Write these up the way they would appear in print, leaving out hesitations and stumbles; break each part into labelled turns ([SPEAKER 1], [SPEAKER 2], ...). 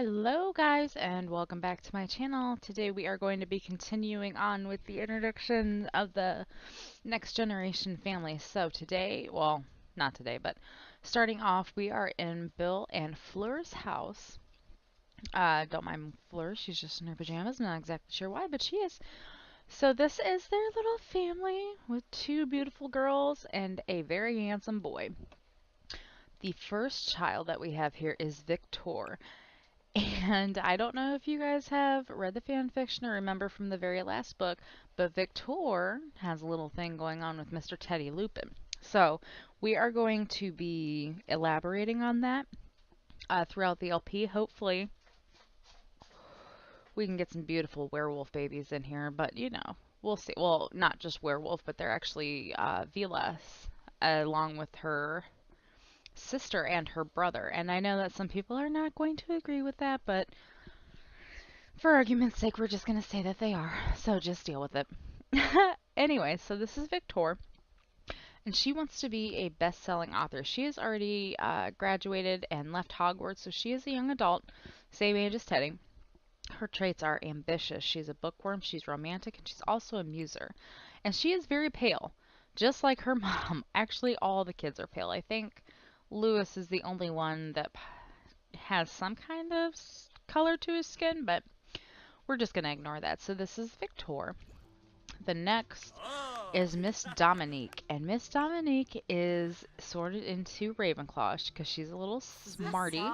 [SPEAKER 1] Hello guys and welcome back to my channel. Today we are going to be continuing on with the introduction of the next generation family. So today, well, not today, but starting off we are in Bill and Fleur's house. Don't mind Fleur, she's just in her pajamas, not exactly sure why, but she is. So this is their little family with two beautiful girls and a very handsome boy. The first child that we have here is Victor. And I don't know if you guys have read the fan fiction or remember from the very last book, but Victor has a little thing going on with Mr. Teddy Lupin. So we are going to be elaborating on that throughout the LP. Hopefully we can get some beautiful werewolf babies in here, but you know, we'll see. Well, not just werewolf, but they're actually Vilas along with her sister and her brother. And I know that some people are not going to agree with that, but for argument's sake, we're just going to say that they are. So just deal with it. Anyway, so this is Victor, and she wants to be a best-selling author. She has already graduated and left Hogwarts, so she is a young adult, same age as Teddy. Her traits are ambitious. She's a bookworm, she's romantic, and she's also a muser. And she is very pale, just like her mom. Actually, all the kids are pale. I think Lewis is the only one that has some kind of color to his skin, but we're just going to ignore that. So this is Victor. The next is Miss Dominique. And Miss Dominique is sorted into Ravenclaw because she's a little smarty.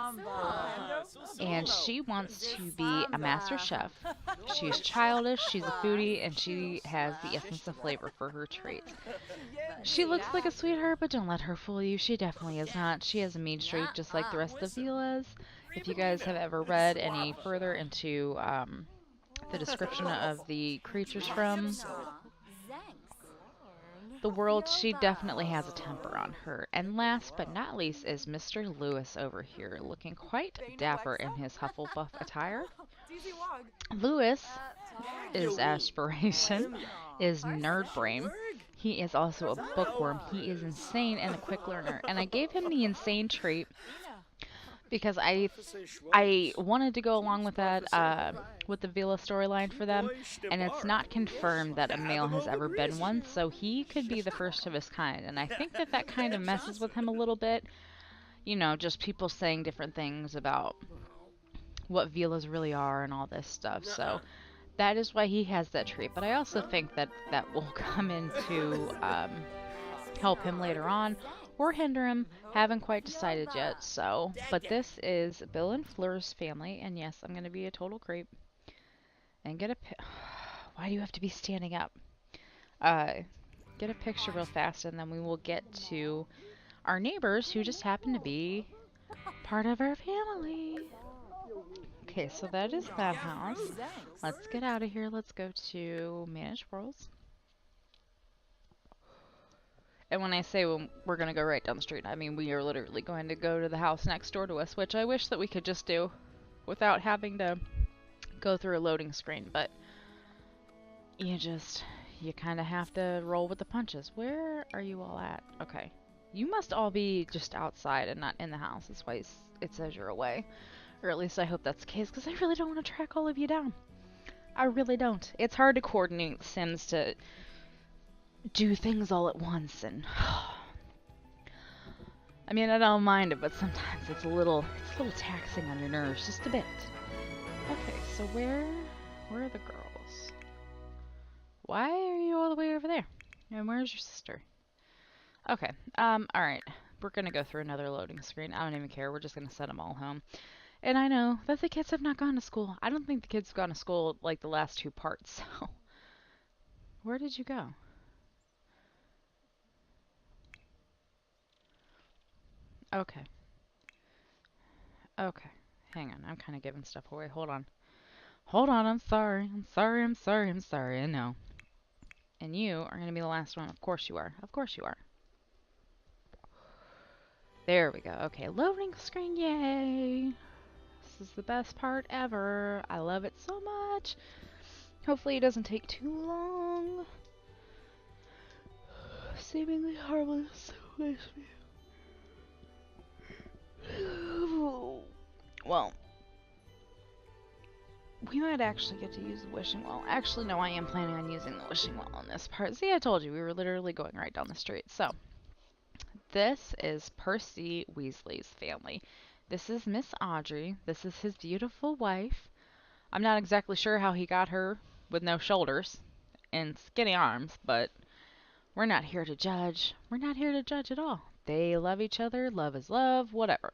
[SPEAKER 1] And she wants to be a master chef. She's childish, she's a foodie, and she has the essence of flavor for her traits. She looks like a sweetheart, but don't let her fool you. She definitely is not. She has a mean streak just like the rest of Vilas. If you guys have ever read any further into the description of the creatures from the world, she definitely has a temper on her. And last but not least is Mr. Lewis over here, looking quite dapper in his Hufflepuff attire. Lewis is aspiration, is nerd brain. He is also a bookworm. He is insane and a quick learner. And I gave him the insane trait because I wanted to go along with that with the Vila storyline for them, and it's not confirmed that a male has ever been one, so he could be the first of his kind. And I think that that kind of messes with him a little bit. You know, just people saying different things about what Vilas really are and all this stuff. So that is why he has that trait. But I also think that that will come into help him later on or hinder him. Haven't quite decided yet. So, but this is Bill and Fleur's family, and yes, I'm gonna be a total creep and get a. Why do you have to be standing up? Uh, get a picture real fast, and then we will get to our neighbors who just happen to be part of our family. Okay, so that is that house. Let's get out of here. Let's go to Managed Worlds. And when I say we're going to go right down the street, I mean we are literally going to go to the house next door to us, which I wish that we could just do without having to go through a loading screen. But you kind of have to roll with the punches. Where are you all at? Okay. You must all be just outside and not in the house. That's why it says you're away. Or at least I hope that's the case, because I really don't want to track all of you down. I really don't. It's hard to coordinate Sims to do things all at once, and I mean, I don't mind it, but sometimes it's a little taxing on your nerves, just a bit. Okay, so where are the girls? Why are you all the way over there? And where's your sister? Okay, alright. We're gonna go through another loading screen. I don't even care. We're just gonna send them all home. And I know that the kids have not gone to school. I don't think the kids have gone to school like the last two parts, so. Where did you go? Okay. Okay. Hang on. I'm kind of giving stuff away. Hold on. Hold on. I'm sorry. I'm sorry. I'm sorry. I'm sorry. I know. And you are going to be the last one. Of course you are. Of course you are. There we go. Okay. Loading screen. Yay. This is the best part ever. I love it so much. Hopefully it doesn't take too long. Seemingly harmless. Well, We might actually get to use the wishing well. Actually, no, I am planning on using the wishing well in this part. See, I told you, we were literally going right down the street. So, this is Percy Weasley's family. This is Miss Audrey. This is his beautiful wife. I'm not exactly sure how he got her with no shoulders and skinny arms, but we're not here to judge. We're not here to judge at all. They love each other. Love is love, whatever.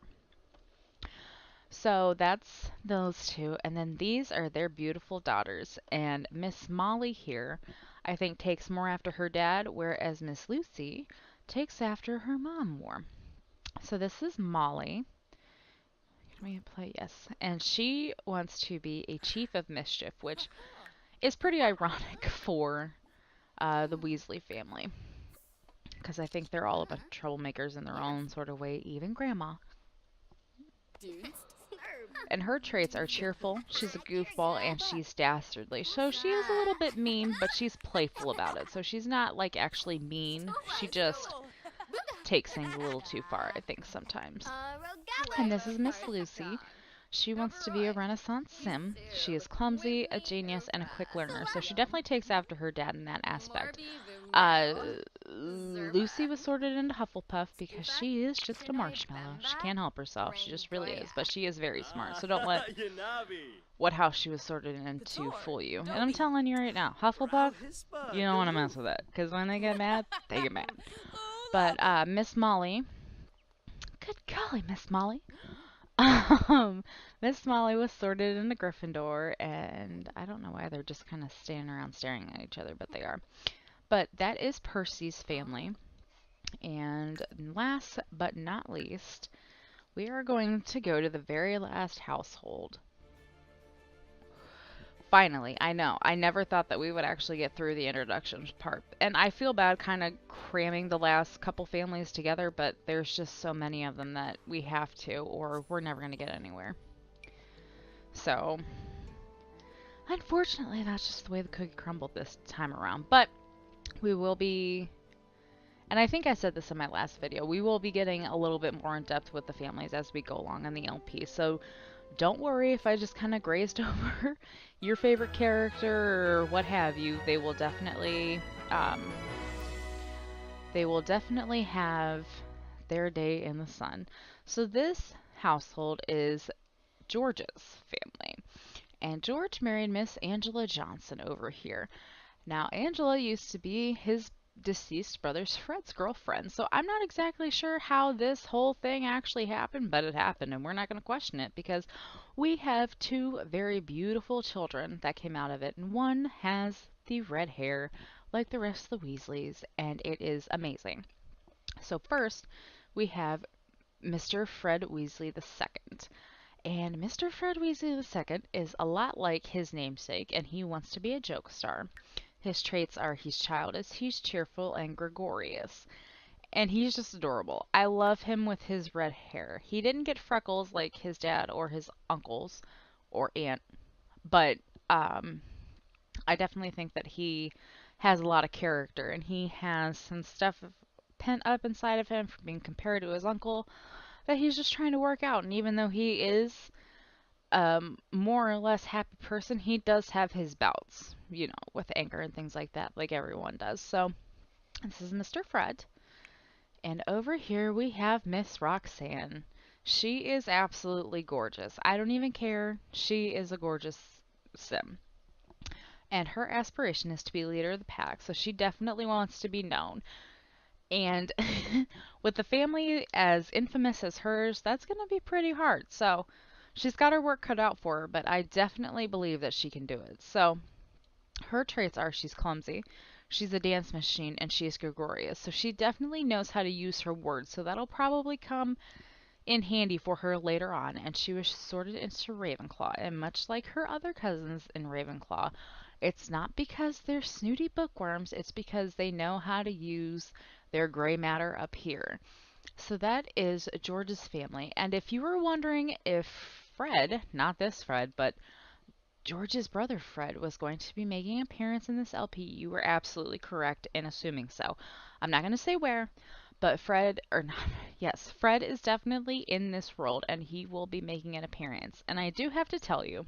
[SPEAKER 1] So that's those two. And then these are their beautiful daughters. And Miss Molly here, I think, takes more after her dad, whereas Miss Lucy takes after her mom more. So this is Molly. Can we play? Yes. And she wants to be a chief of mischief, which is pretty ironic for the Weasley family. Because I think they're all a bunch of troublemakers in their own sort of way, even Grandma. And her traits are cheerful, she's a goofball, and she's dastardly. So she is a little bit mean, but she's playful about it. So she's not like actually mean. She just takes things a little too far, I think, sometimes. And this is Miss Lucy. She wants to be a Renaissance sim. She is clumsy, a genius, and a quick learner. So she definitely takes after her dad in that aspect. Lucy was sorted into Hufflepuff because she is just a marshmallow. She can't help herself. She just really is. But she is very smart. So don't let what house she was sorted into fool you. And I'm telling you right now, Hufflepuff, you don't want to mess with it. Because when they get mad, they get mad. But Miss Molly, good golly, Miss Molly. Miss Molly was sorted into Gryffindor, and I don't know why they're just kind of standing around staring at each other, but they are. But that is Percy's family. And last but not least, we are going to go to the very last household. Finally, I know. I never thought that we would actually get through the introduction part. And I feel bad kind of cramming the last couple families together, but there's just so many of them that we have to, or we're never going to get anywhere. So, unfortunately, that's just the way the cookie crumbled this time around. But we will be, and I think I said this in my last video, we will be getting a little bit more in depth with the families as we go along in the LP. So don't worry if I just kind of grazed over your favorite character or what have you. They will definitely have their day in the sun. So this household is George's family. And George married Miss Angela Johnson over here. Now, Angela used to be his deceased brother's Fred's girlfriend, so I'm not exactly sure how this whole thing actually happened, but it happened, and we're not going to question it because we have two very beautiful children that came out of it, and one has the red hair like the rest of the Weasleys, and it is amazing. So first, we have Mr. Fred Weasley II. And Mr. Fred Weasley II is a lot like his namesake, and he wants to be a joke star. His traits are he's childish, he's cheerful, and gregarious. And he's just adorable. I love him with his red hair. He didn't get freckles like his dad or his uncles or aunt, but I definitely think that he has a lot of character, and he has some stuff pent up inside of him from being compared to his uncle that he's just trying to work out. And even though he is more or less happy person, he does have his bouts, you know, with anger and things like that, like everyone does. So this is Mr. Fred. And over here we have Miss Roxanne. She is absolutely gorgeous. I don't even care. She is a gorgeous sim. And her aspiration is to be leader of the pack, so she definitely wants to be known. And with the family as infamous as hers, that's going to be pretty hard. So she's got her work cut out for her, but I definitely believe that she can do it. So her traits are she's clumsy, she's a dance machine, and she's gregarious. So she definitely knows how to use her words. So that'll probably come in handy for her later on. And she was sorted into Ravenclaw. And much like her other cousins in Ravenclaw, it's not because they're snooty bookworms, it's because they know how to use their gray matter up here. So that is George's family. And if you were wondering if Fred, not this Fred, but George's brother Fred was going to be making an appearance in this LP, you were absolutely correct in assuming so. I'm not going to say where, but Fred, or not, yes, Fred is definitely in this world and he will be making an appearance. And I do have to tell you,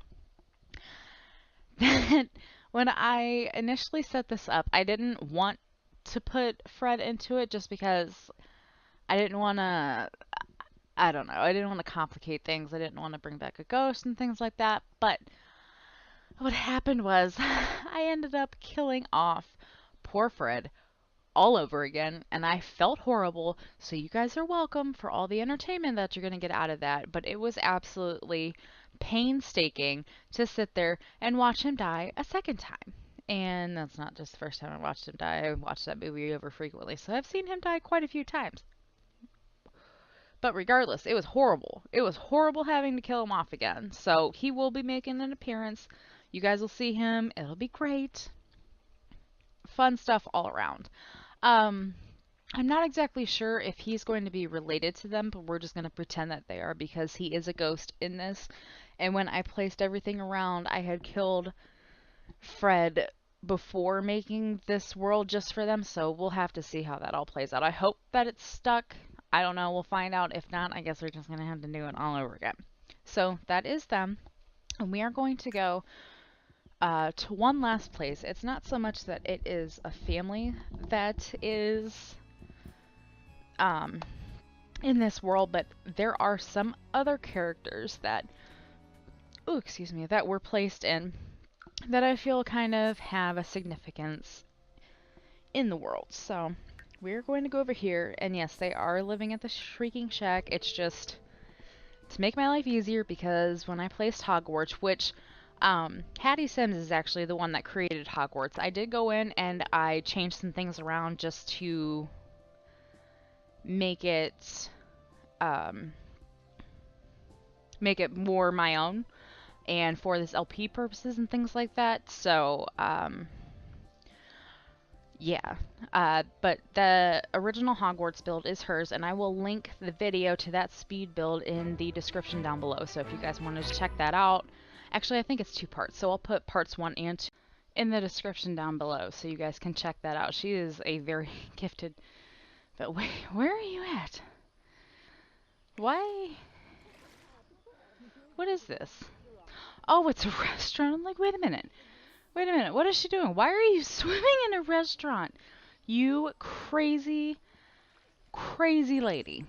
[SPEAKER 1] that when I initially set this up, I didn't want to put Fred into it just because I didn't want to, I don't know, I didn't want to complicate things. I didn't want to bring back a ghost and things like that. But what happened was I ended up killing off poor Fred all over again, and I felt horrible. So you guys are welcome for all the entertainment that you're going to get out of that. But it was absolutely painstaking to sit there and watch him die a second time. And that's not just the first time I watched him die. I watched that movie over frequently, so I've seen him die quite a few times. But regardless, it was horrible. It was horrible having to kill him off again. So he will be making an appearance. You guys will see him. It'll be great. Fun stuff all around. Um, I'm not exactly sure if he's going to be related to them, but we're just going to pretend that they are because he is a ghost in this. And when I placed everything around, I had killed Fred before making this world just for them, so we'll have to see how that all plays out. I hope that it's stuck. I don't know. We'll find out. If not, I guess we're just going to have to do it all over again. So that is them. And we are going to go to one last place. It's not so much that it is a family that is um, in this world, but there are some other characters that, oh, excuse me, that were placed in that I feel kind of have a significance in the world. So we're going to go over here, and yes, they are living at the Shrieking Shack. It's just to make my life easier because when I placed Hogwarts, which Hattie Sims is actually the one that created Hogwarts. I did go in and I changed some things around just to make it um, make it more my own and for this LP purposes and things like that. So yeah, but the original Hogwarts build is hers, and I will link the video to that speed build in the description down below. So if you guys wanted to check that out, actually I think it's 2 parts, so I'll put parts 1 and 2 in the description down below, so you guys can check that out. She is a very gifted. But wait, where are you at? Why? What is this? Oh, it's a restaurant. I'm like, wait a minute. Wait a minute. What is she doing? Why are you swimming in a restaurant? You crazy, crazy lady.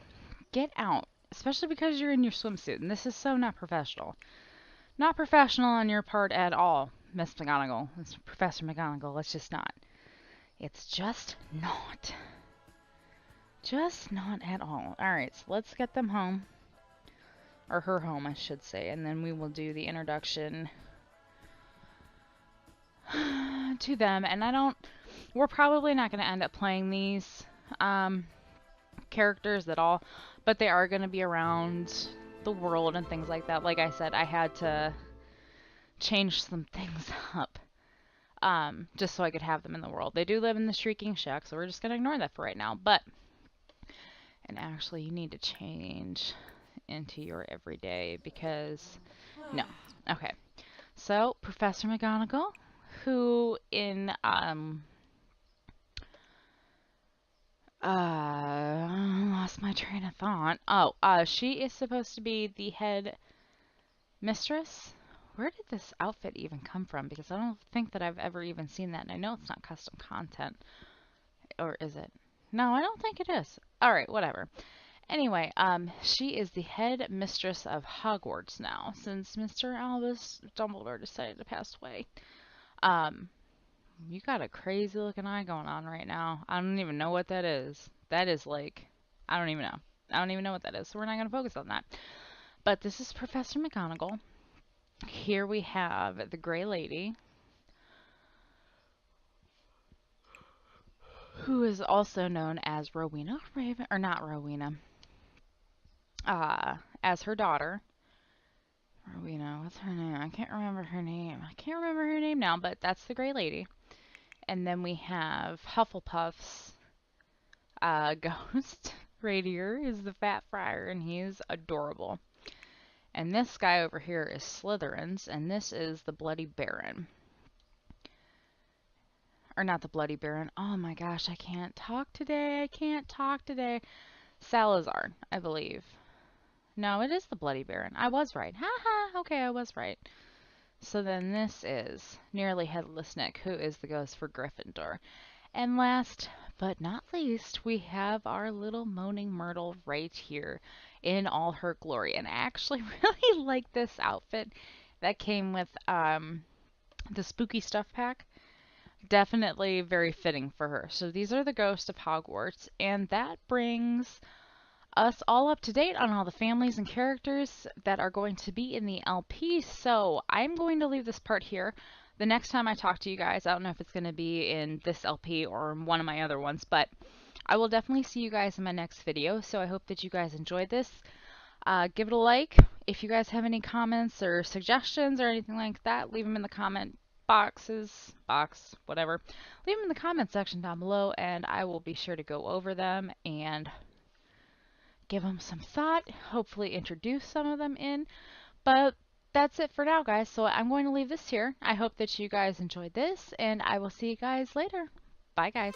[SPEAKER 1] Get out. Especially because you're in your swimsuit. And this is so not professional. Not professional on your part at all, Miss McGonagall. It's Professor McGonagall. It's just not. It's just not. Just not at all. Alright, so let's get them home. Or her home, I should say. And then we will do the introduction to them. And we're probably not going to end up playing these characters at all. But they are going to be around the world and things like that. Like I said, I had to change some things up. Just so I could have them in the world. They do live in the Shrieking Shack, so we're just going to ignore that for right now. But, and actually you need to change into your everyday because, no. Okay. So, Professor McGonagall, who in, lost my train of thought. Oh, she is supposed to be the head mistress. Where did this outfit even come from? Because I don't think that I've ever even seen that, and I know it's not custom content. Or is it? No, I don't think it is. Alright, whatever. Anyway, she is the head mistress of Hogwarts now, since Mr. Albus Dumbledore decided to pass away. You got a crazy looking eye going on right now. I don't even know what that is. That is like, I don't even know. I don't even know what that is, so we're not going to focus on that. But this is Professor McGonagall. Here we have the Grey Lady, who is also known as Rowena Raven, or not Rowena, as her daughter. Rowena, what's her name? I can't remember her name. I can't remember her name now, but that's the Grey Lady. And then we have Hufflepuff's ghost. Radier is the Fat Friar, and he's adorable. And this guy over here is Slytherin's, and this is the Bloody Baron. Or not the Bloody Baron. Oh my gosh, I can't talk today. I can't talk today. Salazar, I believe. No, it is the Bloody Baron. I was right. Ha ha. Okay, I was right. So then this is Nearly Headless Nick, who is the ghost for Gryffindor. And last but not least, we have our little Moaning Myrtle right here in all her glory. And I actually really like this outfit that came with the spooky stuff pack. Definitely very fitting for her. So these are the ghosts of Hogwarts, and that brings us all up to date on all the families and characters that are going to be in the LP. So I'm going to leave this part here. The next time I talk to you guys, I don't know if it's going to be in this LP or in one of my other ones, but I will definitely see you guys in my next video. So I hope that you guys enjoyed this. Give it a like. If you guys have any comments or suggestions or anything like that, leave them in the comment whatever. Leave them in the comment section down below, and I will be sure to go over them and give them some thought, hopefully introduce some of them in. But that's it for now, guys. So I'm going to leave this here. I hope that you guys enjoyed this, and I will see you guys later. Bye, guys.